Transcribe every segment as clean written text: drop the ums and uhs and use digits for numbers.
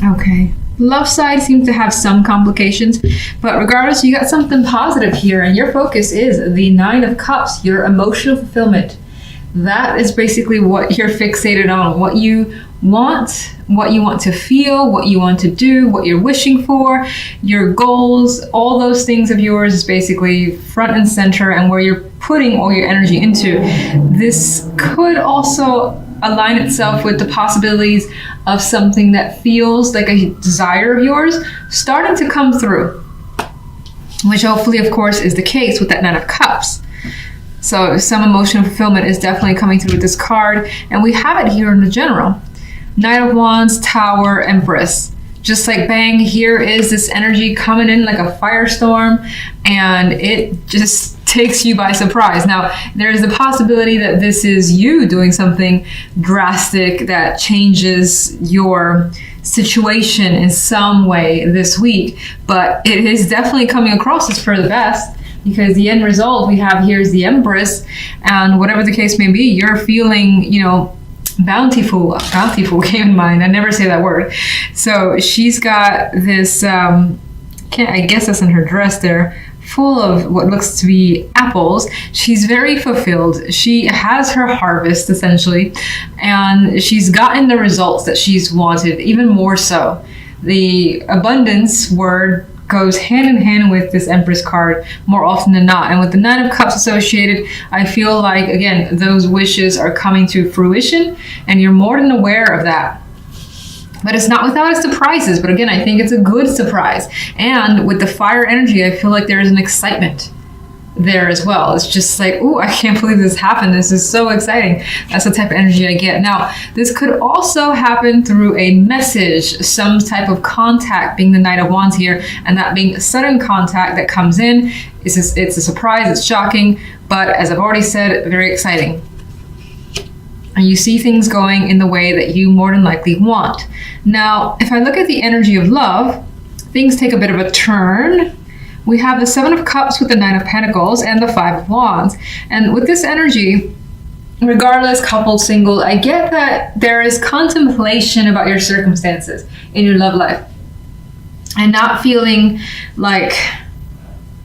Okay. Love side seems to have some complications, but regardless, you got something positive here, and your focus is the Nine of Cups, your emotional fulfillment. That is basically what you're fixated on, what you want to feel, what you want to do, what you're wishing for, your goals, all those things of yours is basically front and center, and where you're putting all your energy into. This could also align itself with the possibilities of something that feels like a desire of yours starting to come through, which hopefully, of course, is the case with that Nine of Cups. So some emotional fulfillment is definitely coming through with this card, and we have it here in the general. Knight of Wands, Tower, Empress. Just like bang, here is this energy coming in like a firestorm, and it just takes you by surprise. Now, there's the possibility that this is you doing something drastic that changes your situation in some way this week, but it is definitely coming across as for the best, because the end result we have here is the Empress, and whatever the case may be, you're feeling, bountiful came in mind. I never say that word. So she's got this, I guess that's in her dress there, full of what looks to be apples. She's very fulfilled. She has her harvest essentially, and she's gotten the results that she's wanted, even more so. The abundance word goes hand in hand with this Empress card more often than not. And with the Nine of Cups associated, I feel like, again, those wishes are coming to fruition, and you're more than aware of that. But it's not without its surprises. But again, I think it's a good surprise. And with the fire energy, I feel like there is an excitement there as well. It's just like, ooh, I can't believe this happened. This is so exciting. That's the type of energy I get. Now, this could also happen through a message, some type of contact, being the Knight of Wands here, and that being a sudden contact that comes in. It's a surprise, it's shocking, but as I've already said, very exciting. And you see things going in the way that you more than likely want. Now, if I look at the energy of love, things take a bit of a turn. We have the Seven of Cups with the Nine of Pentacles and the Five of Wands. And with this energy, regardless, coupled, single, I get that there is contemplation about your circumstances in your love life, and not feeling like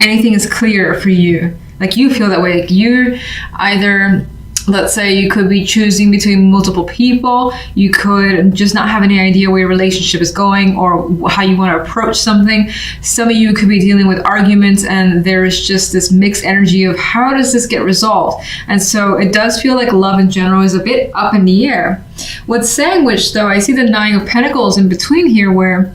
anything is clear for you. Like you feel that way. Like you either, let's say you could be choosing between multiple people. You could just not have any idea where your relationship is going or how you want to approach something. Some of you could be dealing with arguments, and there's just this mixed energy of how does this get resolved? And so it does feel like love in general is a bit up in the air. What's sandwiched though, I see the Nine of Pentacles in between here, where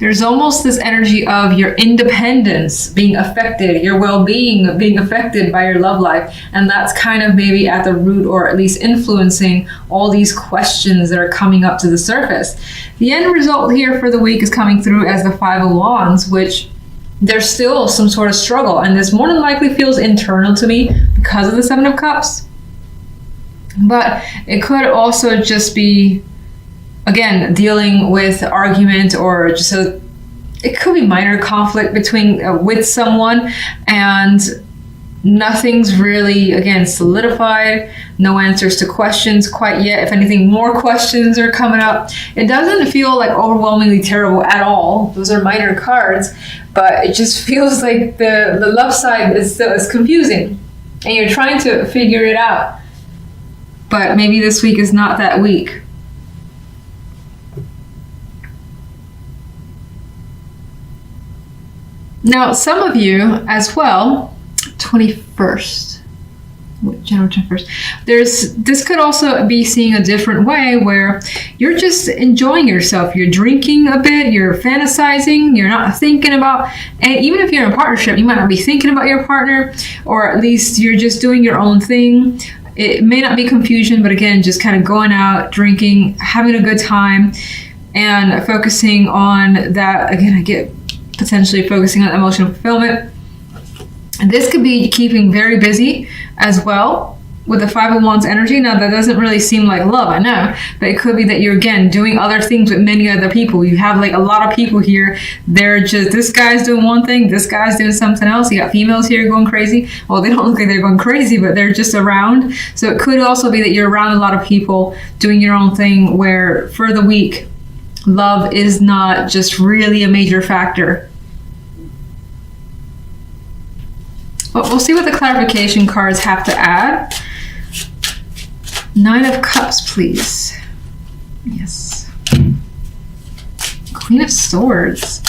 there's almost this energy of your independence being affected, your well-being being affected by your love life. And that's kind of maybe at the root, or at least influencing all these questions that are coming up to the surface. The end result here for the week is coming through as the Five of Wands, which there's still some sort of struggle. And this more than likely feels internal to me because of the Seven of Cups. But it could also just be, again, dealing with argument, or just it could be minor conflict between with someone, and nothing's really, again, solidified. No answers to questions quite yet. If anything, more questions are coming up. It doesn't feel like overwhelmingly terrible at all. Those are minor cards, but it just feels like the love side is confusing, and you're trying to figure it out. But maybe this week is not that week. Now, some of you as well, 21st, January 21st, this could also be seeing a different way, where you're just enjoying yourself. You're drinking a bit, you're fantasizing, you're not thinking about, and even if you're in a partnership, you might not be thinking about your partner, or at least you're just doing your own thing. It may not be confusion, but again, just kind of going out, drinking, having a good time, and focusing on that. Again, I get potentially focusing on emotional fulfillment. And this could be keeping very busy as well with the Five of Wands energy. Now, that doesn't really seem like love, I know, but it could be that you're, again, doing other things with many other people. You have like a lot of people here. They're just, this guy's doing one thing, this guy's doing something else. You got females here going crazy. Well, they don't look like they're going crazy, but they're just around. So it could also be that you're around a lot of people doing your own thing, where for the week, Love is not just really a major factor. But we'll see what the clarification cards have to add. 9 of Cups, please. Yes. Queen of Swords.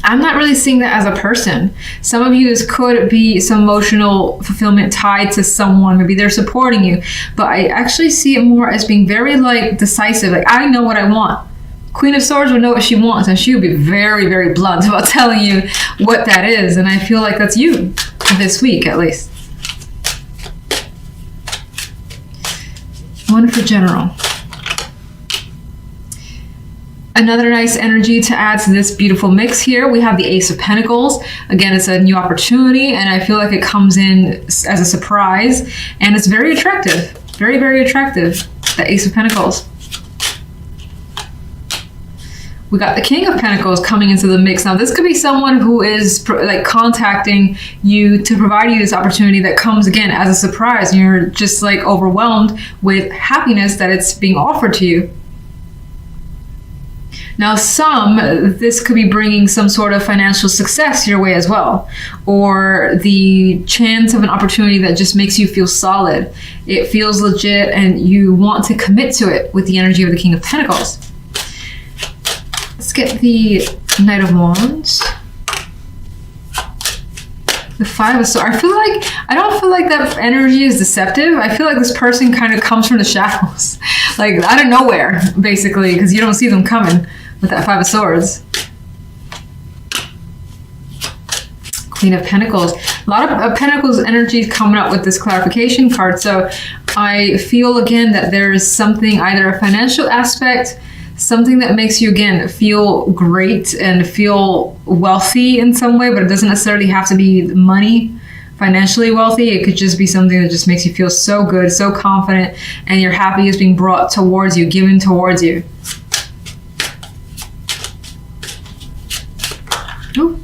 I'm not really seeing that as a person. Some of you, this could be some emotional fulfillment tied to someone. Maybe they're supporting you. But I actually see it more as being very like decisive. Like, I know what I want. Queen of Swords would know what she wants, and she would be very, very blunt about telling you what that is. And I feel like that's you this week, at least. 1 for general. Another nice energy to add to this beautiful mix here, we have the Ace of Pentacles. Again, it's a new opportunity, and I feel like it comes in as a surprise, and it's very attractive. Very, very attractive, the Ace of Pentacles. We got the King of Pentacles coming into the mix. Now, this could be someone who is like contacting you to provide you this opportunity that comes again as a surprise. And you're just like overwhelmed with happiness that it's being offered to you. Now, this could be bringing some sort of financial success your way as well, or the chance of an opportunity that just makes you feel solid. It feels legit and you want to commit to it with the energy of the King of Pentacles. Let's get the Knight of Wands. The 5 of Swords. I don't feel like that energy is deceptive. I feel like this person kind of comes from the shadows, like out of nowhere, basically, because you don't see them coming with that 5 of Swords. Queen of Pentacles. A lot of Pentacles energy coming up with this clarification card. So I feel again that there is something, either a financial aspect, something that makes you again feel great and feel wealthy in some way, but it doesn't necessarily have to be money, financially wealthy. It could just be something that just makes you feel so good, so confident, and your happy is being brought towards you, given towards you. Ooh.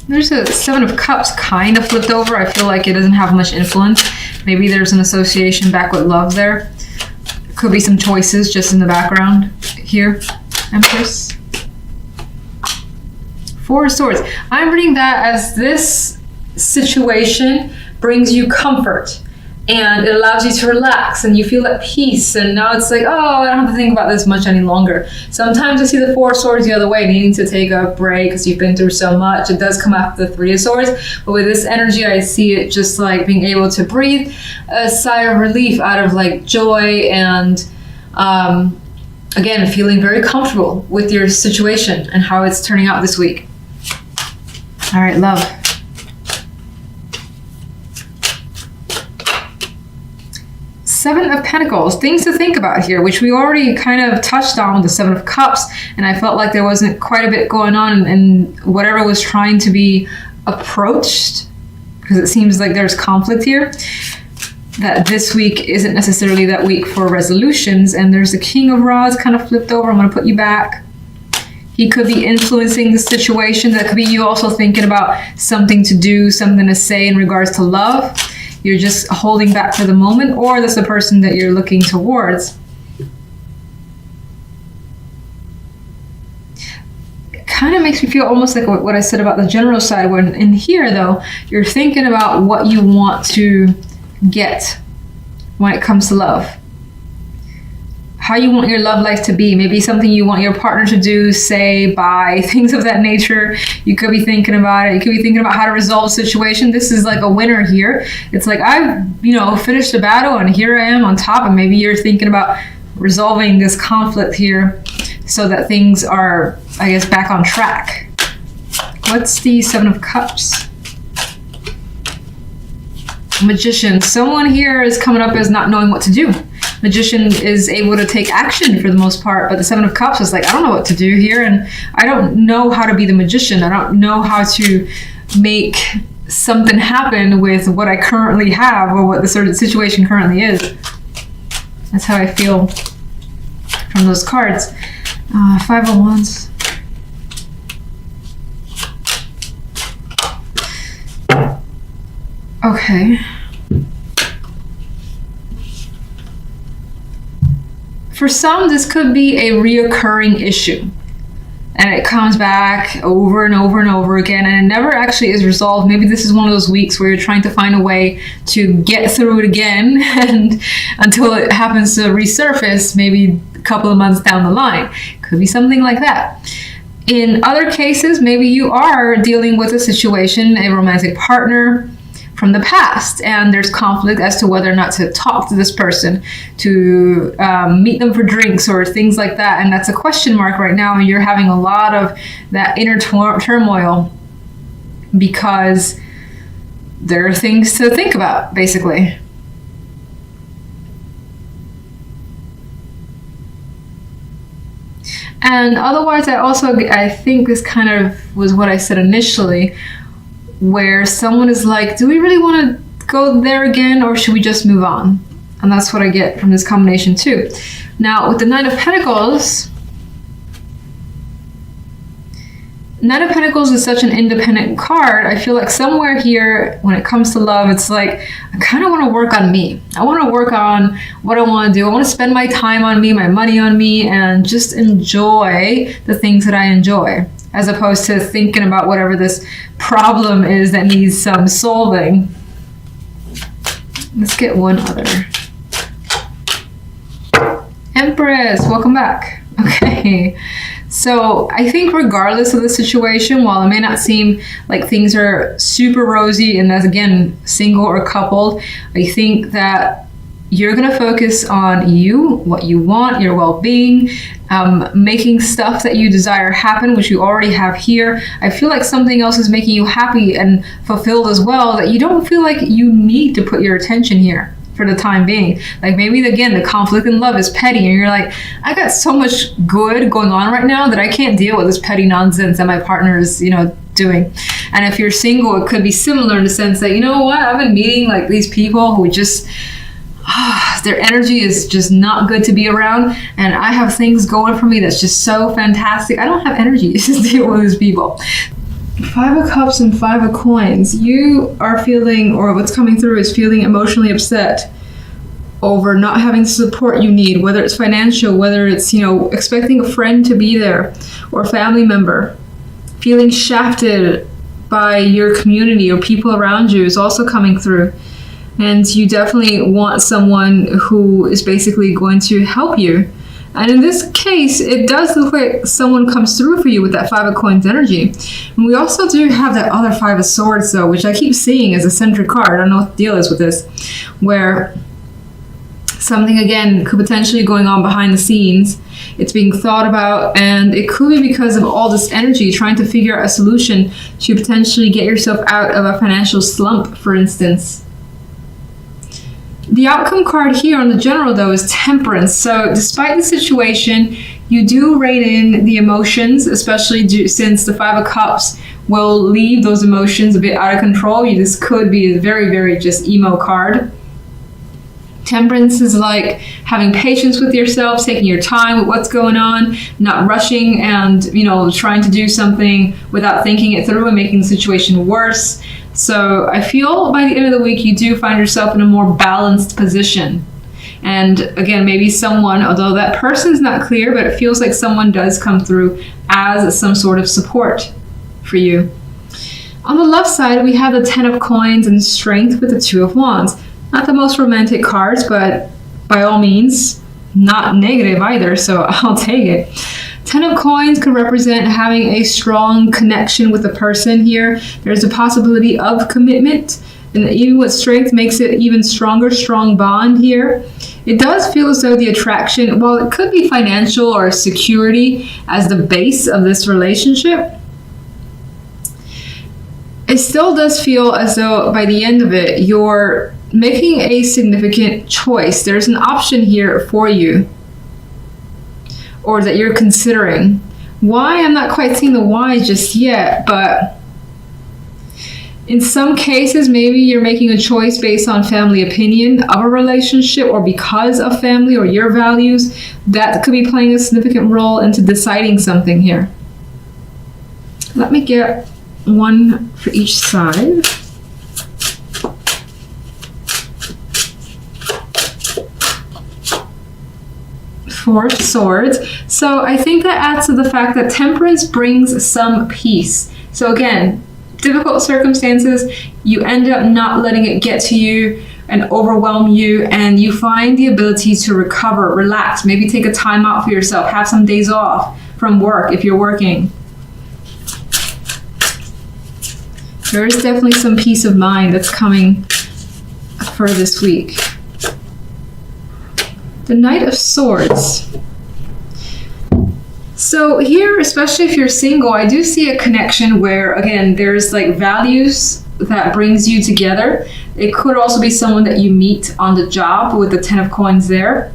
There's a 7 of Cups kind of flipped over. I feel like it doesn't have much influence. Maybe there's an association back with love there. Could be some choices just in the background here. Empress. 4 of Swords. I'm reading that as this situation brings you comfort and it allows you to relax and you feel at peace, and now it's like, oh, I don't have to think about this much any longer. Sometimes I see the 4 of Swords the other way, needing to take a break because you've been through so much. It does come after the 3 of Swords, but with this energy I see it just like being able to breathe a sigh of relief out of like joy and again feeling very comfortable with your situation and how it's turning out this week. All right, love. Seven of Pentacles, things to think about here, which we already kind of touched on with the 7 of Cups, and I felt like there wasn't quite a bit going on in whatever was trying to be approached, because it seems like there's conflict here, that this week isn't necessarily that week for resolutions. And there's the King of Rods kind of flipped over. I'm going to put you back. He could be influencing the situation. That could be you also thinking about something to do, something to say in regards to love. You're just holding back for the moment, or that's the person that you're looking towards. It kind of makes me feel almost like what I said about the general side, when in here though, you're thinking about what you want to get when it comes to love. How you want your love life to be. Maybe something you want your partner to do, say, buy, things of that nature. You could be thinking about it. You could be thinking about how to resolve a situation. This is like a winner here. It's like, I've, finished the battle and here I am on top. And maybe you're thinking about resolving this conflict here so that things are, I guess, back on track. What's the 7 of Cups? Magician. Someone here is coming up as not knowing what to do. Magician is able to take action for the most part, but the 7 of Cups is like, I don't know what to do here, and I don't know how to be the magician. I don't know how to make something happen with what I currently have or what the certain situation currently is. That's how I feel from those cards. 5 of Wands. Okay. For some, this could be a reoccurring issue. And it comes back over and over and over again, and it never actually is resolved. Maybe this is one of those weeks where you're trying to find a way to get through it again, and until it happens to resurface, maybe a couple of months down the line. Could be something like that. In other cases, maybe you are dealing with a situation, a romantic partner from the past, and there's conflict as to whether or not to talk to this person, to meet them for drinks or things like that, and that's a question mark right now, and you're having a lot of that inner turmoil because there are things to think about, basically. And otherwise, I think this kind of was what I said initially, where someone is like, do we really want to go there again, or should we just move on? And that's what I get from this combination too. Now, with the Nine of Pentacles is such an independent card. I feel like somewhere here, when it comes to love, it's like, I kind of want to work on me. I want to work on what I want to do. I want to spend my time on me, my money on me, and just enjoy the things that I enjoy, as opposed to thinking about whatever this problem is that needs some solving. Let's get one other. Empress, welcome back. Okay. So I think regardless of the situation, while it may not seem like things are super rosy, and that's again, single or coupled, I think that you're going to focus on you, what you want, your well-being, making stuff that you desire happen, which you already have here. I feel like something else is making you happy and fulfilled as well, that you don't feel like you need to put your attention here for the time being. Like maybe again, the conflict in love is petty, and you're like, I got so much good going on right now that I can't deal with this petty nonsense that my partner is, doing. And if you're single, it could be similar in the sense that, you know what, I've been meeting like these people who just their energy is just not good to be around, and I have things going for me that's just so fantastic. I don't have energy to deal with these people. Five of Cups and Five of Coins. You are feeling, or what's coming through is feeling emotionally upset over not having the support you need, whether it's financial, whether it's, expecting a friend to be there or a family member. Feeling shafted by your community or people around you is also coming through. And you definitely want someone who is basically going to help you. And in this case, it does look like someone comes through for you with that Five of Coins energy. And we also do have that other Five of Swords, though, which I keep seeing as a centric card. I don't know what the deal is with this, where something, again, could potentially be going on behind the scenes. It's being thought about, and it could be because of all this energy, trying to figure out a solution to potentially get yourself out of a financial slump, for instance. The outcome card here on the general, though, is Temperance. So despite the situation, you do rein in the emotions, especially since the Five of Cups will leave those emotions a bit out of control. This could be a very, very just emo card. Temperance is like having patience with yourself, taking your time with what's going on, not rushing and, trying to do something without thinking it through and making the situation worse. So I feel by the end of the week, you do find yourself in a more balanced position. And again, maybe someone, although that person's not clear, but it feels like someone does come through as some sort of support for you. On the left side, we have the Ten of Coins and Strength with the Two of Wands. Not the most romantic cards, but by all means, not negative either, so I'll take it. Ten of Coins could represent having a strong connection with a person here. There's a possibility of commitment, and even with Strength makes it even stronger, strong bond here. It does feel as though the attraction, while it could be financial or security as the base of this relationship, it still does feel as though by the end of it, you're making a significant choice. There's an option here for you, or that you're considering. Why? I'm not quite seeing the why just yet, but in some cases, maybe you're making a choice based on family opinion of a relationship, or because of family or your values. That could be playing a significant role into deciding something here. Let me get one for each side. Four of Swords. So I think that adds to the fact that Temperance brings some peace. So again, difficult circumstances, you end up not letting it get to you and overwhelm you, and you find the ability to recover, relax, maybe take a time out for yourself, have some days off from work if you're working. There is definitely some peace of mind that's coming for this week. The Knight of Swords. So here, especially if you're single, I do see a connection where, again, there's like values that brings you together. It could also be someone that you meet on the job with the 10 of Coins there.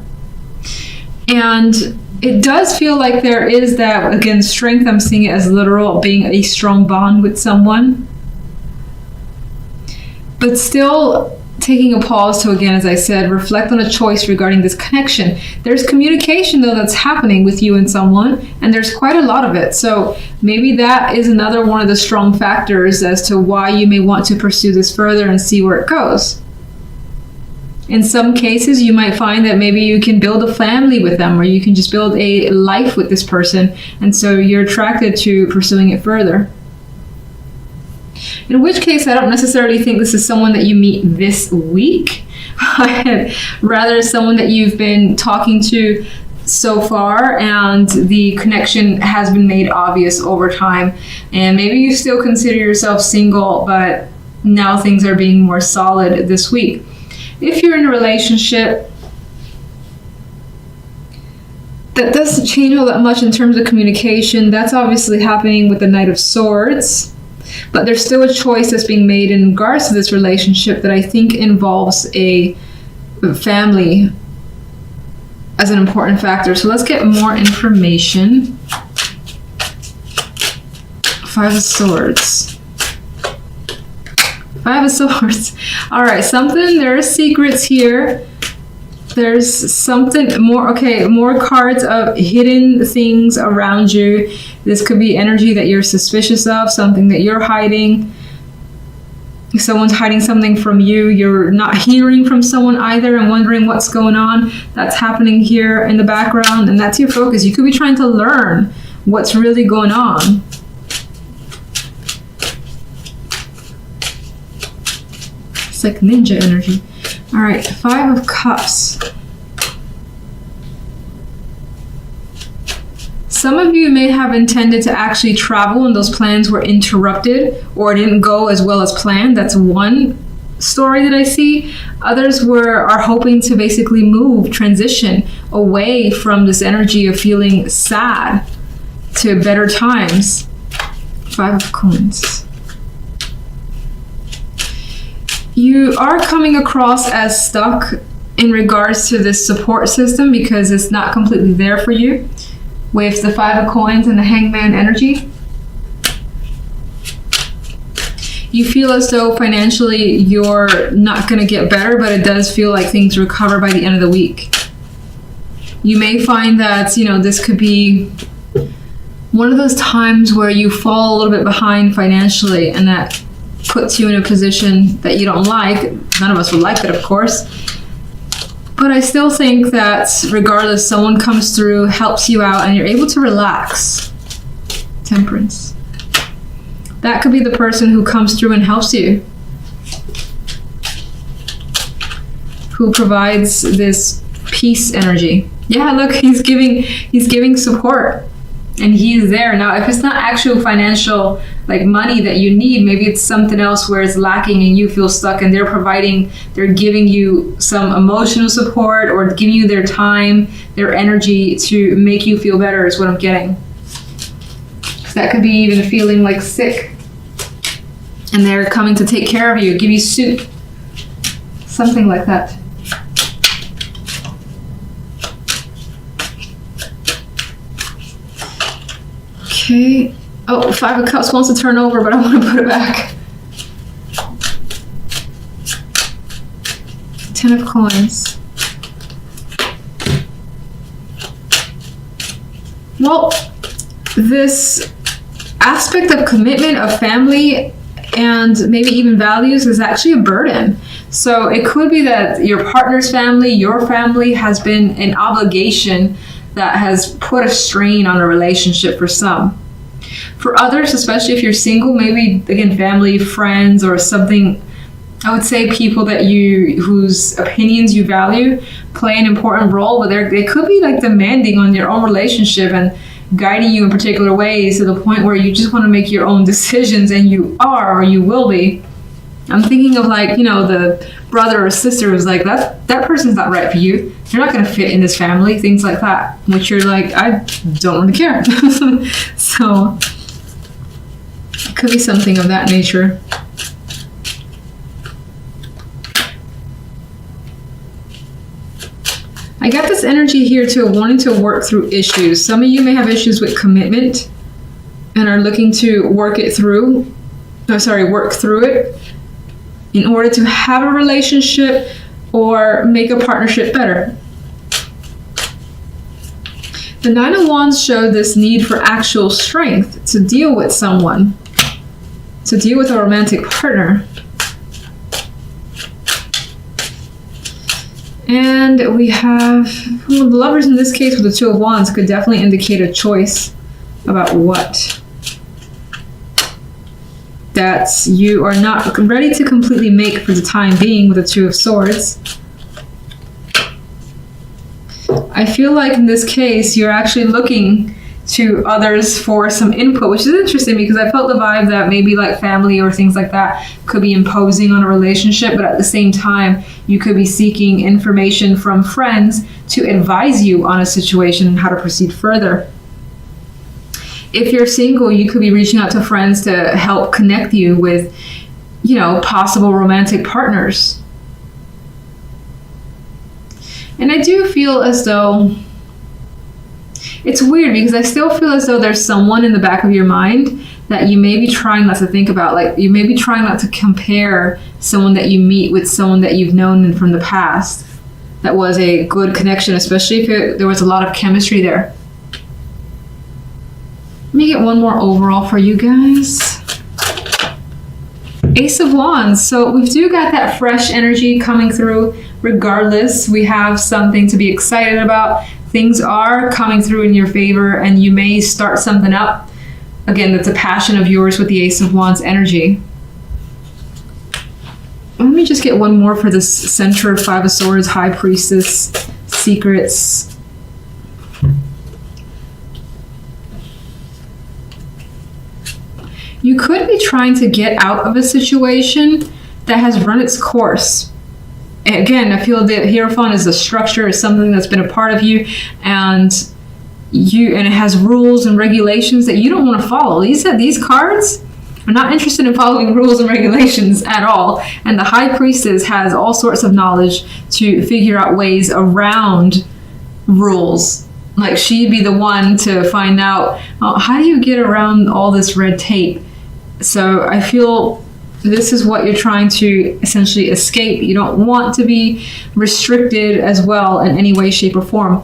And it does feel like there is that, again, strength. I'm seeing it as literal, being a strong bond with someone. But still taking a pause to, again, as I said, reflect on a choice regarding this connection. There's communication, though, that's happening with you and someone, and there's quite a lot of it. So maybe that is another one of the strong factors as to why you may want to pursue this further and see where it goes. In some cases, you might find that maybe you can build a family with them, or you can just build a life with this person, and so you're attracted to pursuing it further. In which case, I don't necessarily think this is someone that you meet this week. Rather, someone that you've been talking to so far, and the connection has been made obvious over time. And maybe you still consider yourself single, but now things are being more solid this week. If you're in a relationship, that doesn't change all that much in terms of communication. That's obviously happening with the Knight of Swords. But there's still a choice that's being made in regards to this relationship that I think involves a family as an important factor. So let's get more information. Five of Swords. Five of Swords. All right, there are secrets here. There's something more. Okay, more cards of hidden things around you. This could be energy that you're suspicious of, something that you're hiding. Someone's hiding something from you. You're not hearing from someone either and wondering what's going on. That's happening here in the background, and that's your focus. You could be trying to learn what's really going on. It's like ninja energy. All right, Five of Cups. Some of you may have intended to actually travel and those plans were interrupted or didn't go as well as planned. That's one story that I see. Others are hoping to basically transition away from this energy of feeling sad to better times. Five of Coins. You are coming across as stuck in regards to this support system because it's not completely there for you. With the Five of Coins and the Hangman energy, you feel as though financially you're not going to get better, but it does feel like things recover by the end of the week. You may find that, this could be one of those times where you fall a little bit behind financially, and that puts you in a position that you don't like. None of us would like that, of course. But I still think that regardless, someone comes through, helps you out, and you're able to relax. Temperance. That could be the person who comes through and helps you. Who provides this peace energy. Yeah, look, he's giving support. And he's there. Now, if it's not actual financial, like money that you need, maybe it's something else where it's lacking and you feel stuck, and they're giving you some emotional support or giving you their time, their energy to make you feel better is what I'm getting. That could be even feeling like sick. And they're coming to take care of you, give you soup. Something like that. Okay. Oh, Five of Cups wants to turn over, but I want to put it back. 10 of Coins. Well, this aspect of commitment, of family, and maybe even values is actually a burden. So it could be that your partner's family, your family has been an obligation that has put a strain on a relationship for some. For others, especially if you're single, maybe again family, friends, or something, I would say people that whose opinions you value play an important role, but they could be like demanding on your own relationship and guiding you in particular ways to the point where you just want to make your own decisions, and you are, or you will be. I'm thinking of like, the brother or sister who's like, that person's not right for you. You're not going to fit in this family, things like that, which you're like, I don't really care. So it could be something of that nature. I got this energy here too, wanting to work through issues. Some of you may have issues with commitment and are looking to work through it in order to have a relationship or make a partnership better. The Nine of Wands showed this need for actual strength to deal with someone, to deal with a romantic partner. And we have the Lovers in this case with the Two of Wands could definitely indicate a choice about what that you are not ready to completely make for the time being with the Two of Swords. I feel like in this case, you're actually looking to others for some input, which is interesting because I felt the vibe that maybe like family or things like that could be imposing on a relationship, but at the same time, you could be seeking information from friends to advise you on a situation and how to proceed further. If you're single, you could be reaching out to friends to help connect you with, possible romantic partners. And I do feel as though it's weird because I still feel as though there's someone in the back of your mind that you may be trying not to think about. Like you may be trying not to compare someone that you meet with someone that you've known from the past that was a good connection, especially if there was a lot of chemistry there. Let me get one more overall for you guys. Ace of Wands. So we do got that fresh energy coming through. Regardless, we have something to be excited about. Things are coming through in your favor and you may start something up. Again, that's a passion of yours with the Ace of Wands energy. Let me just get one more for this center, Five of Swords, High Priestess, secrets. You could be trying to get out of a situation that has run its course. Again, I feel that Hierophant is a structure, is something that's been a part of you, and it has rules and regulations that you don't want to follow. These cards are not interested in following rules and regulations at all. And the High Priestess has all sorts of knowledge to figure out ways around rules. Like she'd be the one to find out, how do you get around all this red tape? So I feel this is what you're trying to essentially escape. You don't want to be restricted as well in any way, shape, or form.